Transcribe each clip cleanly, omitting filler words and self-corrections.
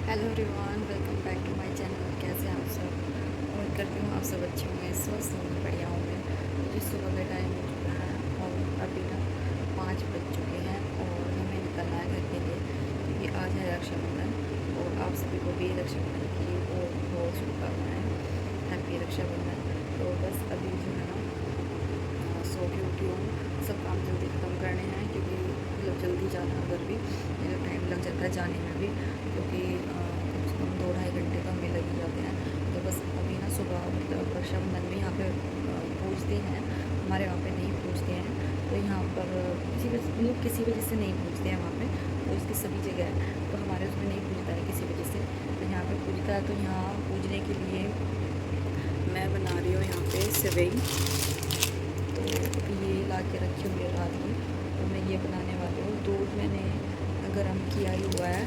Hello everyone, welcome back to my channel. कैसे हैं आप सब? उम्मीद करती हूँ आप सब अच्छे होंगे, स्वस्थ होंगे, बढ़िया होंगे। मुझे सुबह का टाइम हो चुका है और अभी ना 5 बज चुके हैं और हमें निकलना है घर के लिए, क्योंकि आज है रक्षाबंधन। और आप सभी को भी रक्षाबंधन की बहुत बहुत शुभकामनाएँ। हैप्पी रक्षाबंधन। तो बस अभी जो है ना सो के उठी हूँ। सब काम जल्दी ख़त्म करने हैं, क्योंकि मतलब जल्दी जाना है उधर भी, मेरा टाइम लग जाता है जाने में भी, क्योंकि कम से कम 2-2.5 घंटे तो हमें लग ही जाते हैं। तो बस अभी ना सुबह मतलब रक्षाबंधन में यहाँ पे पूजते हैं, हमारे वहाँ पे नहीं पूजते हैं। तो यहाँ पर किसी वजह से नहीं पूजते हैं, वहाँ पे पूजते सभी जगह है, तो हमारे उसमें नहीं पूजता है किसी वजह से। तो यहाँ पे पूजता है, तो यहाँ पूजने के लिए मैं बना रही हूँ यहाँ पे सेवई। तो ये ला के रखी हुई है रात में, तो मैं ये बनाने वाली हूँ। दूध मैंने गर्म किया ही हुआ है।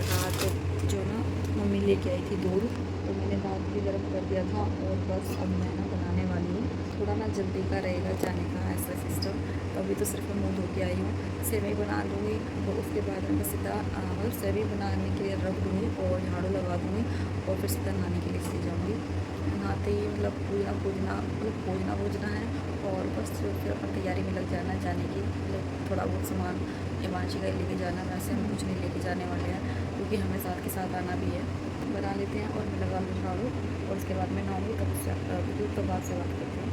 रात जो ना मम्मी लेके आई थी दूध, तो मैंने रात भी गर्म कर दिया था। और बस अब मैं ना बनाने वाली हूँ। थोड़ा ना जल्दी का रहेगा जाने का ऐसा सिस्टम। तो अभी तो सिर्फ मैं मुँह धो के आई हूँ। सेवई बना लूँगी, तो उसके बाद मैं सीधा मतलब सेवई बनाने के लिए रख दूँगी और झाड़ू लगा दूँगी, और फिर सीधा नहाने के लिए चली जाऊँगी। नहाते ही मतलब पूजना है। और बस फिर अपन तैयारी में लग जाना जाने की। मतलब थोड़ा बहुत सामान हिमांशी का ही लेके जाना, वैसे हम कुछ नहीं लेके जाने वाले हैं, क्योंकि हमें साथ के साथ आना भी है। बना लेते हैं और मैं लगा लूँ झाड़ू, और उसके बाद मैं नहाऊँगी, तब उससे तो बाद से बात करते हैं।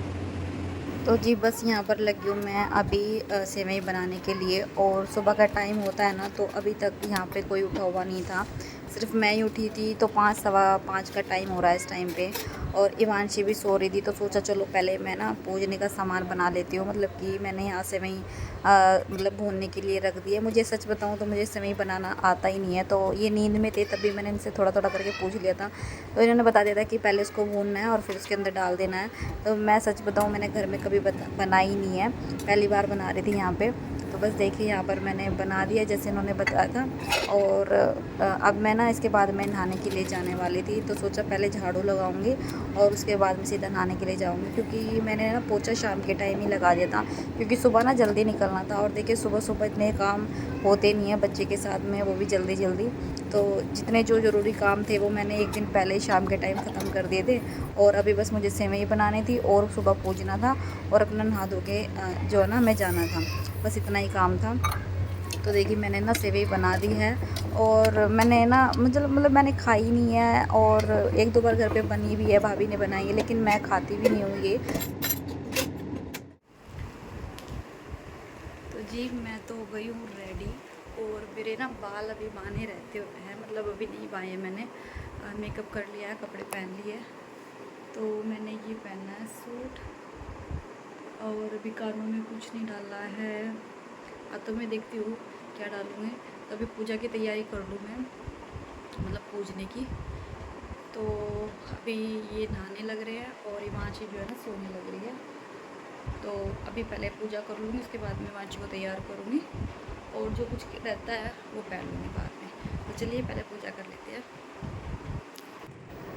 तो जी बस यहाँ पर लगी हूँ मैं अभी सेवई बनाने के लिए। और सुबह का टाइम होता है ना, तो अभी तक यहाँ पे कोई उठा हुआ नहीं था, सिर्फ मैं ही उठी थी। तो 5 सवा 5 का टाइम हो रहा है इस टाइम पे, और इवांशी भी सो रही थी। तो सोचा चलो पहले मैं ना पूजने का सामान बना लेती हूँ। मतलब कि मैंने यहाँ सेवई मतलब भूनने के लिए रख दी है। मुझे सच बताऊँ तो मुझे सेवई बनाना आता ही नहीं है। तो ये नींद में थे, तभी मैंने इनसे थोड़ा थोड़ा करके पूछ लिया था। तो इन्होंने बता दिया था कि पहले इसको भूनना है और फिर उसके अंदर डाल देना है। तो मैं सच बताऊँ, मैंने घर में कभी बनाई नहीं है, पहली बार बना रही थी यहाँ पे। तो बस देखिए यहाँ पर मैंने बना दिया जैसे इन्होंने बताया था। और अब मैं ना इसके बाद मैं नहाने के लिए जाने वाली थी, तो सोचा पहले झाड़ू लगाऊंगी और उसके बाद मैं सीधा नहाने के लिए जाऊंगी, क्योंकि मैंने ना पोछा शाम के टाइम ही लगा दिया था, क्योंकि सुबह ना जल्दी निकलना था। और देखिए सुबह सुबह इतने काम होते नहीं हैं बच्चे के साथ में, वो भी जल्दी जल्दी। तो जितने जो ज़रूरी काम थे वो मैंने एक दिन पहले ही शाम के टाइम ख़त्म कर दिए थे। और अभी बस मुझे सेवई बनानी थी और सुबह पूजना था, और अपना नहा धो के जो है ना हमें जाना था। बस इतना ही काम था। तो देखिए मैंने ना सेवई बना दी है, और मैंने ना मतलब मैंने खाई नहीं है, और एक दो बार घर पे बनी भी है, भाभी ने बनाई है, लेकिन मैं खाती भी नहीं हूँ ये। तो जी मैं तो हो गई हूँ रेडी, और मेरे ना बाल अभी बांधे रहते हैं, मतलब अभी नहीं बाए हैं मैंने। मेकअप कर लिया है, कपड़े पहन लिए। तो मैंने ये पहनना है सूट, और अभी कानों में कुछ नहीं डाला है। तो मैं देखती हूँ क्या डालूँगी। तो अभी पूजा की तैयारी कर लूँ मैं, मतलब पूजने की। तो अभी ये नहाने लग रहे हैं और हिमांशी जो है ना सोने लग रही है। तो अभी पहले पूजा कर लूँगी, उसके बाद में हिमांशी को तैयार करूँगी, और जो कुछ रहता है वो पहन लूँगी बाद में। तो चलिए पहले पूजा कर लेते हैं।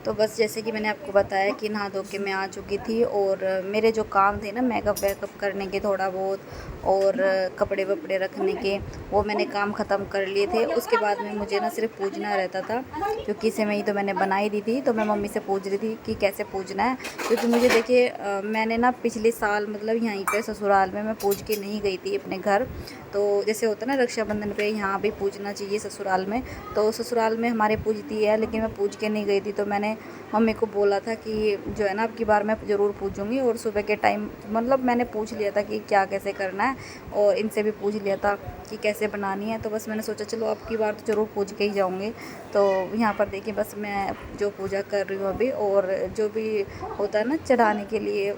तो बस जैसे कि मैंने आपको बताया कि नहा धो के मैं आ चुकी थी, और मेरे जो काम थे ना मेकअप वेकअप करने के थोड़ा बहुत, और कपड़े वपड़े रखने के, वो मैंने काम ख़त्म कर लिए थे। उसके बाद में मुझे ना सिर्फ पूजना रहता था, क्योंकि सेवई तो मैंने बनाई दी थी। तो मैं मम्मी से पूछ रही थी कि कैसे पूजना है, क्योंकि मुझे देखिए मैंने ना पिछले साल मतलब यहीं पे ससुराल में मैं पूज के नहीं गई थी अपने घर। तो जैसे होता है ना रक्षाबंधन पे यहाँ भी पूजना चाहिए ससुराल में, तो ससुराल में हमारे पूजती है, लेकिन मैं पूज के नहीं गई थी। तो मैंने मम्मी को बोला था कि जो है ना अब की बार मैं ज़रूर पूजूंगी। और सुबह के टाइम मतलब मैंने पूछ लिया था कि क्या कैसे करना है, और इनसे भी पूछ लिया था कि कैसे बनानी है। तो बस मैंने सोचा चलो अब की बार तो ज़रूर पूज के ही जाऊँगी। तो यहाँ पर देखिए बस मैं जो पूजा कर रही हूँ अभी, और जो भी होता है ना चढ़ाने के लिए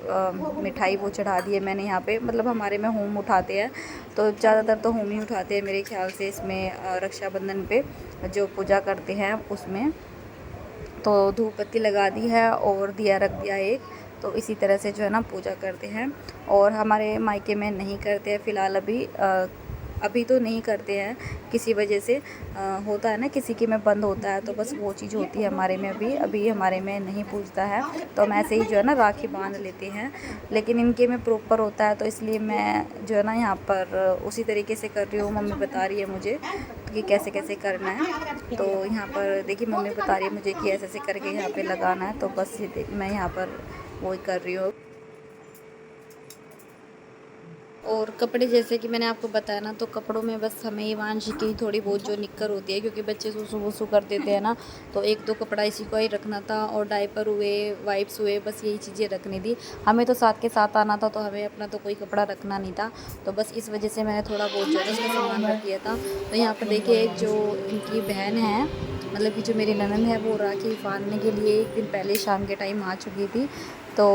मिठाई वो चढ़ा दी है मैंने यहाँ पे। मतलब हमारे में होम उठाते हैं, तो ज़्यादातर तो होम ही उठाते हैं मेरे ख्याल से इसमें रक्षाबंधन पे जो पूजा करते हैं उसमें। तो धूप बत्ती लगा दी है और दिया रख दिया एक। तो इसी तरह से जो है ना पूजा करते हैं, और हमारे मायके में नहीं करते हैं फ़िलहाल अभी। अभी तो नहीं करते हैं किसी वजह से, होता है ना किसी के में बंद होता है, तो बस वो चीज़ होती है हमारे में। अभी हमारे में नहीं पूछता है, तो हम ऐसे ही जो है ना राखी बांध लेते हैं। लेकिन इनके में प्रॉपर होता है, तो इसलिए मैं जो है ना यहाँ पर उसी तरीके से कर रही हूँ। मम्मी बता रही है मुझे कि कैसे कैसे करना है। तो यहाँ पर देखिए मम्मी बता रही है मुझे कि ऐसे ऐसे करके यहाँ पे लगाना है, तो बस मैं यहाँ पर वो कर रही हूँ। और कपड़े जैसे कि मैंने आपको बताया ना, तो कपड़ों में बस हमें इवांशी की थोड़ी बहुत जो निक्कर होती है, क्योंकि बच्चे सुसु वसु कर देते हैं ना, तो एक दो कपड़ा इसी को ही रखना था, और डायपर हुए, वाइप्स हुए, बस यही चीज़ें रखनी थी। हमें तो साथ के साथ आना था, तो हमें अपना तो कोई कपड़ा रखना नहीं था, तो बस इस वजह से मैंने थोड़ा बहुत जो है उसका सामान रख दिया था। तो यहाँ पर देखिए जो इनकी बहन है, मतलब कि जो मेरी ननद है, वो राखी बांधने के लिए एक दिन पहले शाम के टाइम आ चुकी थी। तो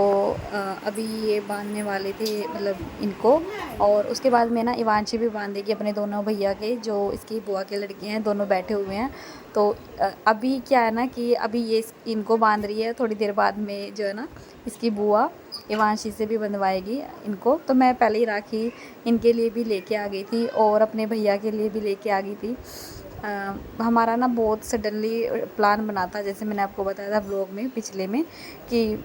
अभी ये बांधने वाले थे मतलब इनको, और उसके बाद में ना इवांशी भी बांधेगी अपने दोनों भैया के, जो इसकी बुआ के लड़के हैं, दोनों बैठे हुए हैं। तो अभी क्या है ना कि अभी ये इनको बांध रही है, थोड़ी देर बाद में जो है ना इसकी बुआ इवांशी से भी बंधवाएगी इनको। तो मैं पहले ही राखी इनके लिए भी लेके आ गई थी, और अपने भैया के लिए भी लेके आ गई थी। हमारा ना बहुत सडनली प्लान बना था, जैसे मैंने आपको बताया था ब्लॉग में पिछले में, कि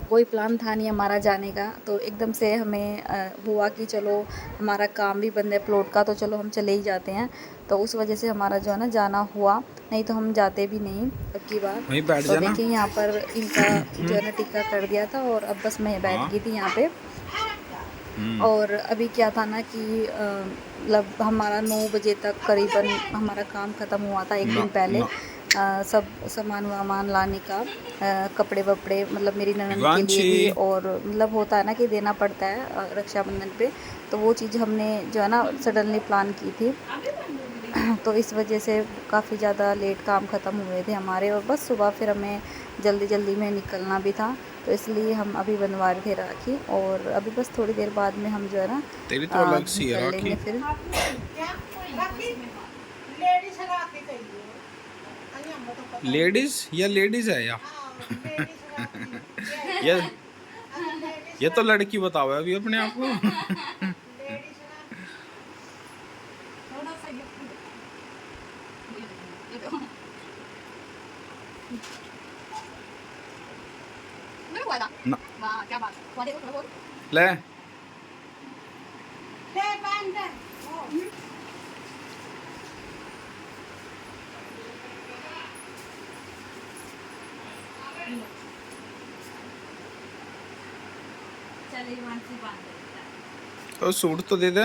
कोई प्लान था नहीं हमारा जाने का। तो एकदम से हमें हुआ कि चलो हमारा काम भी बंद है प्लॉट का, तो चलो हम चले ही जाते हैं। तो उस वजह से हमारा जो है ना जाना हुआ, नहीं तो हम जाते भी नहीं अब की बार। तो देखिए यहाँ पर इनका जो है ना टिक्का कर दिया था, और अब बस मैं बैठ गई थी यहाँ पे। और अभी क्या था ना कि मतलब हमारा 9 बजे तक करीबन हमारा काम ख़त्म हुआ था एक दिन पहले। सब सामान वामान लाने का, कपड़े वपड़े मतलब मेरी ननद के लिए भी, और मतलब होता है ना कि देना पड़ता है रक्षाबंधन पे, तो वो चीज़ हमने जो है ना सडनली प्लान की थी। तो इस वजह से काफ़ी ज़्यादा लेट काम ख़त्म हुए थे हमारे, और बस सुबह फिर हमें जल्दी जल्दी में निकलना भी था, तो इसलिए हम अभी बनवा रहे थे राखी। और अभी बस थोड़ी देर बाद में हम जो है ना तेरी तो अलग सी है निकल राखी। लेंगे फिर। लेडीज या लेडीज है या ये ये तो लड़की बताओ अभी अपने आप को। ना ले तो सूट तो दे दे,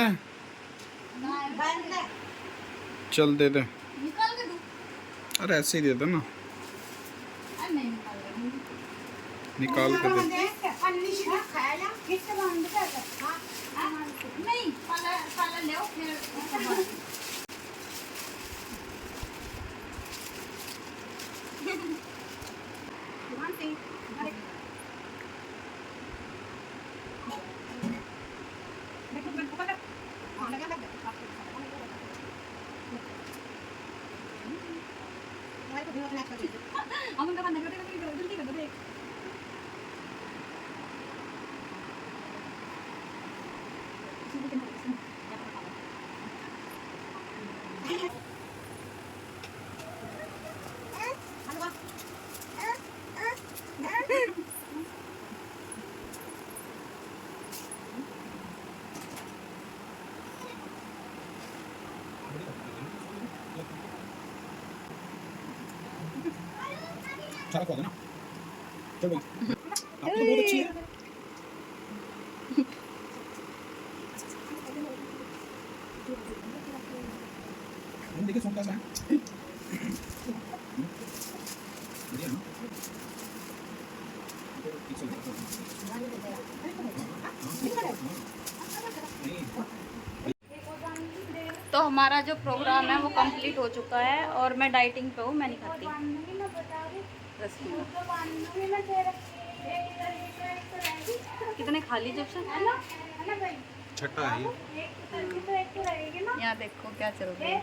चल दे दे। अरे ऐसे ही दे दे ना, निकाल के दे। सारा खा देना, चल भाई आपकी तो बहुत अच्छी है। देखिए सूट कैसा है, बढ़िया है ना। तो हमारा जो प्रोग्राम है वो कंप्लीट हो चुका है, और मैं डाइटिंग पे हूँ, मैं नहीं खाती कितने खा ली जब से छठा है यहाँ देखो क्या चल रहा है।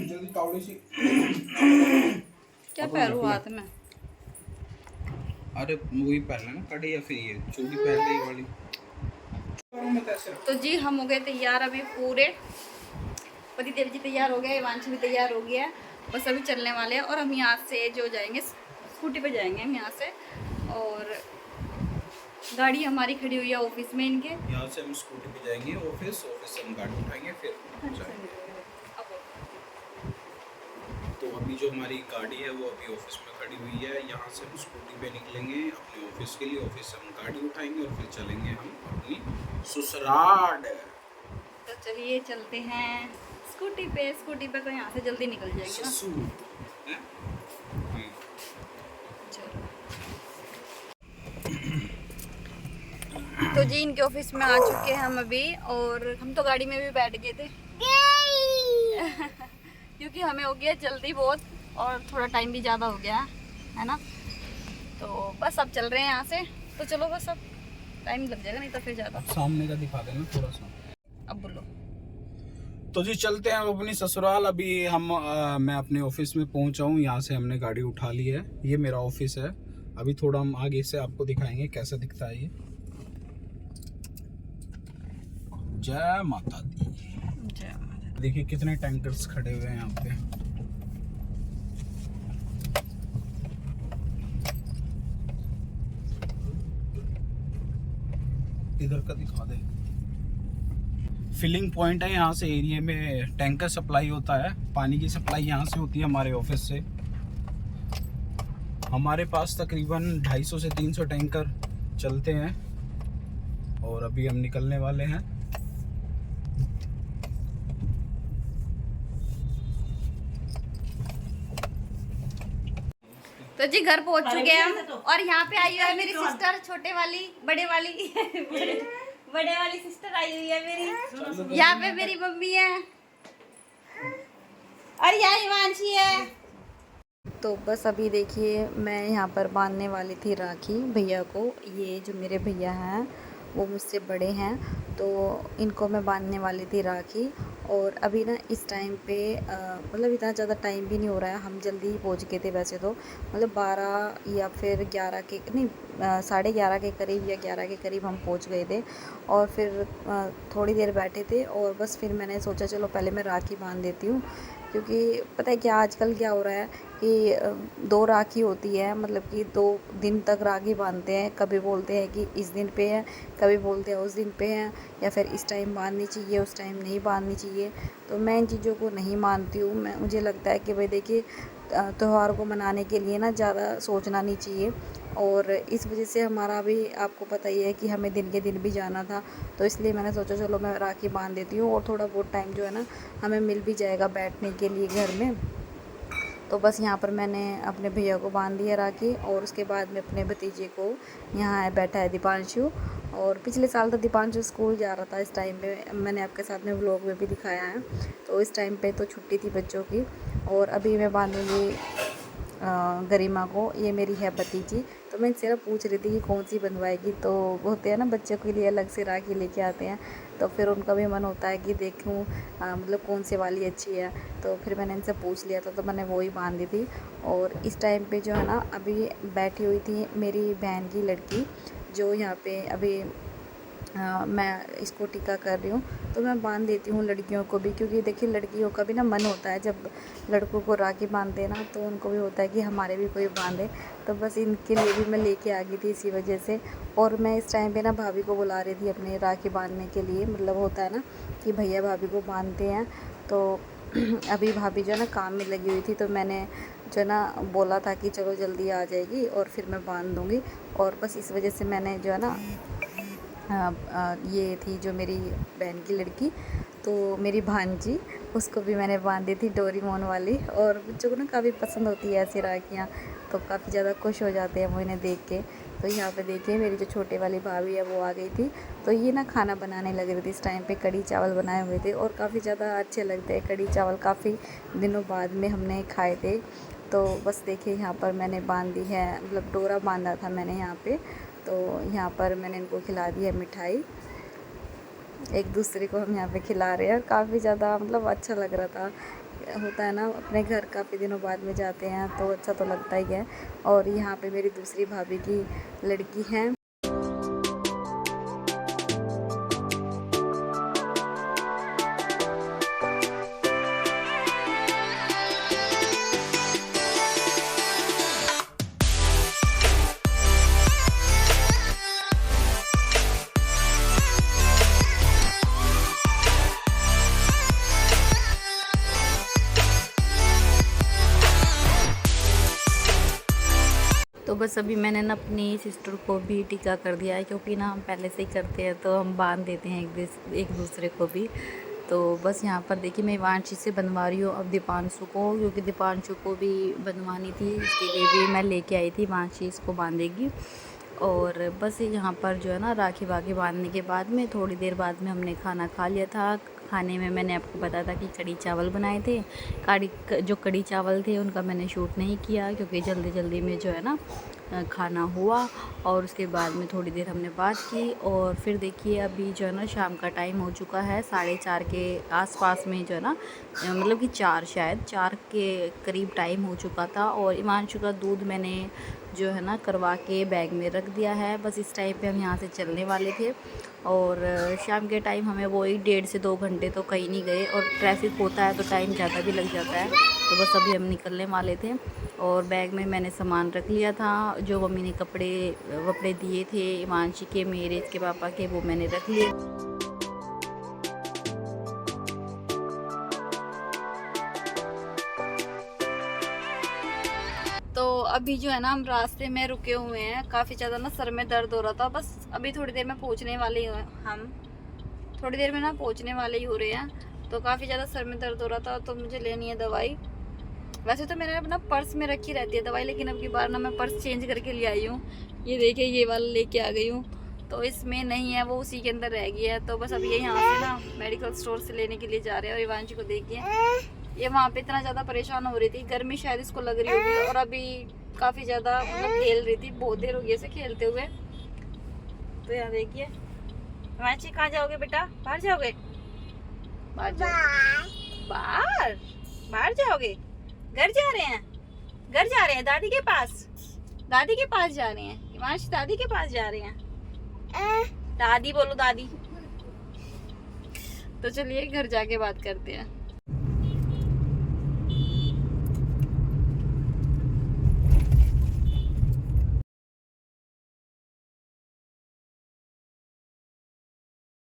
जल्दी तावड़ी से क्या पैरों हाथ में। अरे वही पहन लेना कड़ी या फिर ये चूड़ी पहन ले ये वाली। तो जी हम हो गए तैयार अभी पूरे, पति देव जी तैयार हो गए, हिमांशु भी तैयार हो गया, बस अभी चलने वाले हैं। और हम यहाँ से जो जाएंगे स्कूटी पे जाएंगे हम यहाँ से, और गाड़ी हमारी खड़ी हुई है ऑफिस में इनके। यहाँ से हम स्कूटी पे जाएंगे ऑफिस से हम गाड़ी उठाएंगे फिर जाएंगे। तो अभी जो हमारी गाड़ी है वो अभी ऑफिस में खड़ी हुई है, यहाँ से हम स्कूटी पे निकलेंगे अपने ऑफिस के लिए, ऑफिस से हम गाड़ी उठाएंगे और फिर चलेंगे हम अपनी ससुराल। तो चलिए चलते हैं स्कूटी पे। स्कूटी पे तो यहाँ से जल्दी निकल जाएंगे ना। ससुर हैं? चलो तो जी इनके ऑफिस में आ चुके हैं हम अभी, और हम तो गाड़ी में भी बैठ गए थे क्योंकि हमें हो गया जल्दी बहुत और थोड़ा टाइम भी ज़्यादा हो गया है ना। तो बस अब चल रहे हैं यहाँ से। तो चलो बस अब टाइम लग जाएगा नहीं तो फिर ज़्यादा। सामने का दिखा देना थोड़ा सा। अब बोलो। तो जी चलते हैं अपनी ससुराल। अभी हम मैं अपने ऑफिस में पहुंचा हूँ, यहाँ से हमने गाड़ी उठा ली है, ये मेरा ऑफिस है। अभी थोड़ा हम आगे से आपको दिखाएंगे कैसा दिखता है ये। जय माता दी। जय माता। देखिए कितने टैंकर्स खड़े हुए हैं यहाँ पे। इधर का दिखा दे। फिलिंग पॉइंट है यहाँ से, एरिया में टैंकर सप्लाई होता है, पानी की सप्लाई यहाँ से होती है हमारे ऑफिस से। हमारे पास तकरीबन 250 से 300 टैंकर चलते हैं और अभी हम निकलने वाले हैं। तो जी घर पहुंच चुके हैं हम, और यहाँ पे आई हुई है मेरी सिस्टर, छोटे वाली बड़े वाली बड़े वाली सिस्टर आई हुई है मेरी। यहाँ पे मेरी मम्मी है और यहाँ हिमांशी है। तो बस अभी देखिए मैं यहाँ पर बांधने वाली थी राखी भैया को। ये जो मेरे भैया हैं वो मुझसे बड़े हैं, तो इनको मैं बांधने वाली थी राखी। और अभी ना इस टाइम पे मतलब इतना ज़्यादा टाइम भी नहीं हो रहा है, हम जल्दी ही पहुँच गए थे वैसे तो, मतलब 12 या फिर 11 के नहीं 11:30 के करीब या 11 के करीब हम पहुँच गए थे। और फिर थोड़ी देर बैठे थे और बस फिर मैंने सोचा चलो पहले मैं राखी बांध देती हूँ, क्योंकि पता है क्या आजकल क्या हो रहा है कि 2 राखी होती है, मतलब कि 2 दिन तक राखी बांधते हैं। कभी बोलते हैं कि इस दिन पे है, कभी बोलते हैं उस दिन पे है, या फिर इस टाइम बांधनी चाहिए उस टाइम नहीं बांधनी चाहिए। तो मैं इन चीज़ों को नहीं मानती हूँ। मुझे लगता है कि भाई देखिए त्यौहार को मनाने के लिए ना ज़्यादा सोचना नहीं चाहिए। और इस वजह से हमारा भी आपको पता ही है कि हमें दिन के दिन भी जाना था, तो इसलिए मैंने सोचा चलो मैं राखी बांध देती हूँ और थोड़ा बहुत टाइम जो है ना हमें मिल भी जाएगा बैठने के लिए घर में। तो बस यहाँ पर मैंने अपने भैया को बांध दिया राखी, और उसके बाद में अपने भतीजे को, यहाँ बैठा है दीपांशु। और पिछले साल तो दीपांशु स्कूल जा रहा था इस टाइम पे, मैंने आपके साथ में व्लॉग में भी दिखाया है। तो इस टाइम पे तो छुट्टी थी बच्चों की। और अभी मैं बांधूँगी गरिमा को, ये मेरी है भतीजी। तो मैं इनसे ना पूछ रही थी कि कौन सी बनवाएगी, तो होते हैं ना बच्चों के लिए अलग से राखी लेके आते हैं, तो फिर उनका भी मन होता है कि देखूं मतलब कौन सी वाली अच्छी है। तो फिर मैंने इनसे पूछ लिया था, तो मैंने वो ही बांध दी थी। और इस टाइम पे जो है ना अभी बैठी हुई थी मेरी बहन की लड़की, जो यहाँ पे अभी मैं इसको टीका कर रही हूँ। तो मैं बांध देती हूँ लड़कियों को भी, क्योंकि देखिए लड़कियों का भी ना मन होता है जब लड़कों को राखी बांधते हैं ना, तो उनको भी होता है कि हमारे भी कोई बांधे। तो बस इनके लिए भी मैं लेके आ गई थी इसी वजह से। और मैं इस टाइम पे ना भाभी को बुला रही थी अपने राखी बांधने के लिए, मतलब होता है ना कि भैया भाभी को बांधते हैं। तो अभी भाभी जो है ना काम में लगी हुई थी, तो मैंने जो है ना बोला था कि चलो जल्दी आ जाएगी और फिर मैं बांध दूँगी। और बस इस वजह से मैंने जो है ना ये थी जो मेरी बहन की लड़की, तो मेरी भांजी, उसको भी मैंने बांध दी थी डोरीमोन वाली। और बच्चों को ना काफ़ी पसंद होती है ऐसी राखियाँ, तो काफ़ी ज़्यादा खुश हो जाते हैं वो इन्हें देख के। तो यहाँ पे देखिए मेरी जो छोटे वाली भाभी है वो आ गई थी। तो ये ना खाना बनाने लग रही थी इस टाइम पे, कढ़ी चावल बनाए हुए थे और काफ़ी ज़्यादा अच्छे लगते हैं कढ़ी चावल, काफ़ी दिनों बाद में हमने खाए थे। तो बस देखिए यहाँ पर मैंने बांध दी है, मतलब डोरा बांधा था मैंने यहाँ पे। तो यहाँ पर मैंने इनको खिला दी है मिठाई, एक दूसरे को हम यहाँ पे खिला रहे हैं। और काफ़ी ज़्यादा मतलब अच्छा लग रहा था, होता है ना, अपने घर काफ़ी दिनों बाद में जाते हैं तो अच्छा तो लगता ही है। और यहाँ पे मेरी दूसरी भाभी की लड़की है। तो बस अभी मैंने ना अपनी सिस्टर को भी टीका कर दिया है, क्योंकि ना हम पहले से ही करते हैं तो हम बांध देते हैं एक दूसरे को भी। तो बस यहाँ पर देखिए मैं वांशी से बनवा रही हूँ अब दीपांशु को, क्योंकि दीपांशु को भी बनवानी थी, इसके लिए भी मैं लेके आई थी। वांशी इसको बांधेगी। और बस यहाँ पर जो है ना राखी वाखी बांधने के बाद में थोड़ी देर बाद में हमने खाना खा लिया था। खाने में मैंने आपको बताया था कि कड़ी चावल बनाए थे। जो कड़ी चावल थे उनका मैंने शूट नहीं किया, क्योंकि जल्दी जल्दी में जो है ना खाना हुआ। और उसके बाद में थोड़ी देर हमने बात की। और फिर देखिए अभी जो है ना शाम का टाइम हो चुका है, 4:30 के आसपास में जो है ना, मतलब कि 4 के करीब टाइम हो चुका था। और हिमांशु का दूध मैंने जो है ना करवा के बैग में रख दिया है। बस इस टाइम पे हम यहाँ से चलने वाले थे। और शाम के टाइम हमें वही 1.5 से 2 घंटे तो कहीं नहीं गए, और ट्रैफिक होता है तो टाइम ज़्यादा भी लग जाता है। तो बस अभी हम निकलने वाले थे। और बैग में मैंने सामान रख लिया था, जो मम्मी ने कपड़े दिए थे हिमांशी के, मेरे, इसके पापा के, वो मैंने रख लिए। तो अभी जो है ना हम रास्ते में रुके हुए हैं, काफ़ी ज़्यादा ना सर में दर्द हो रहा था। बस अभी थोड़ी देर में पहुंचने वाले ही हैं हम, थोड़ी देर में ना पहुंचने वाले ही हो रहे हैं। तो काफ़ी ज़्यादा सर में दर्द हो रहा था, तो मुझे लेनी है दवाई। वैसे तो मेरे अपना पर्स में रखी रहती है दवाई, लेकिन अब की बार ना मैं पर्स चेंज करके ले आई हूँ। ये देखिए ये वाला लेके आ गई हूँ, तो इसमें नहीं है, वो उसी के अंदर रह गई है। तो बस अब ये यहाँ से ना मेडिकल स्टोर से लेने के लिए जा रहे हैं। और इवांशी को देखिए ये वहाँ पे इतना ज़्यादा परेशान हो रही थी, गर्मी शायद इसको लग रही होगी। और अभी काफ़ी ज़्यादा मतलब खेल रही थी, बहुत देर हो गई इसे खेलते हुए। तो यहाँ देखिए इवांशी, कहाँ जाओगे बेटा? बाहर जाओगे? बाहर जाओ, बाहर जाओगे? घर जा रहे हैं, घर जा रहे हैं दादी के पास, दादी के पास जा रहे हैं। हिमांश दादी के पास जा रहे हैं। दादी बोलो, दादी। तो चलिए घर जाके बात करते हैं।